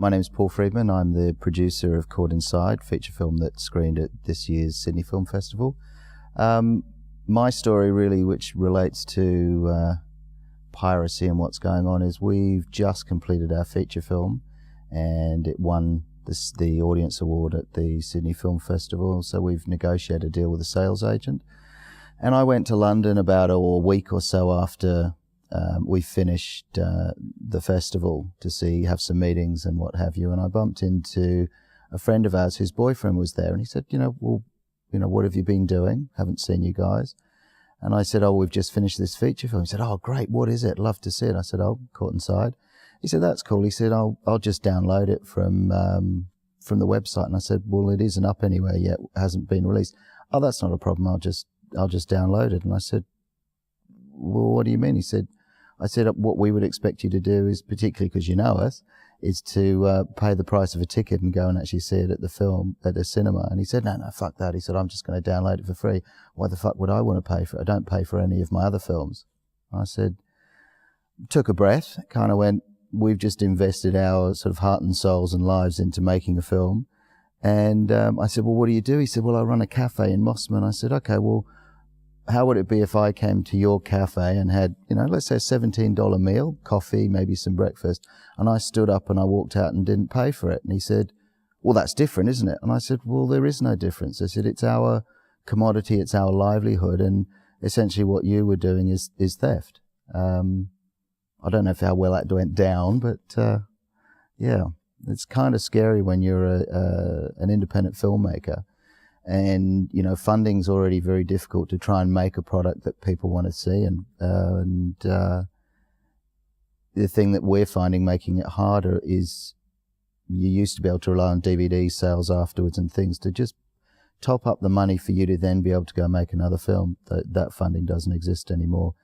My name's Paul Friedmann. I'm the producer of Caught Inside, feature film that screened at this year's Sydney Film Festival. My story really, which relates to piracy and what's going on, is we've just completed our feature film and it won the audience award at the Sydney Film Festival, so we've negotiated a deal with a sales agent. And I went to London about a week or so after we finished the festival to have some meetings and what have you, and I bumped into a friend of ours whose boyfriend was there, and he said, what have you been doing? Haven't seen you guys. And I said, we've just finished this feature film. He said, great, what is it? Love to see it. I said, Caught Inside. He said, that's cool. He said, I'll just download it from the website. And I said, well, it isn't up anywhere yet, it hasn't been released. That's not a problem, I'll just download it. And I said, well, what do you mean? I said, what we would expect you to do is, particularly because you know us, is to pay the price of a ticket and go and actually see it at the cinema. And he said, no, fuck that. He said, I'm just going to download it for free. Why the fuck would I want to pay for it? I don't pay for any of my other films. I said, took a breath, kind of went, we've just invested our sort of heart and souls and lives into making a film. And I said, well, what do you do? He said, well, I run a cafe in Mossman. I said, okay, well, how would it be if I came to your cafe and had, let's say a $17 meal, coffee, maybe some breakfast, and I stood up and I walked out and didn't pay for it? And he said, well, that's different, isn't it? And I said, well, there is no difference. I said, it's our commodity, it's our livelihood, and essentially what you were doing is theft. I don't know how well that went down, but yeah, it's kind of scary when you're an independent filmmaker. And funding's already very difficult to try and make a product that people want to see, and the thing that we're finding making it harder is you used to be able to rely on DVD sales afterwards and things to just top up the money for you to then be able to go make another film. That funding doesn't exist anymore.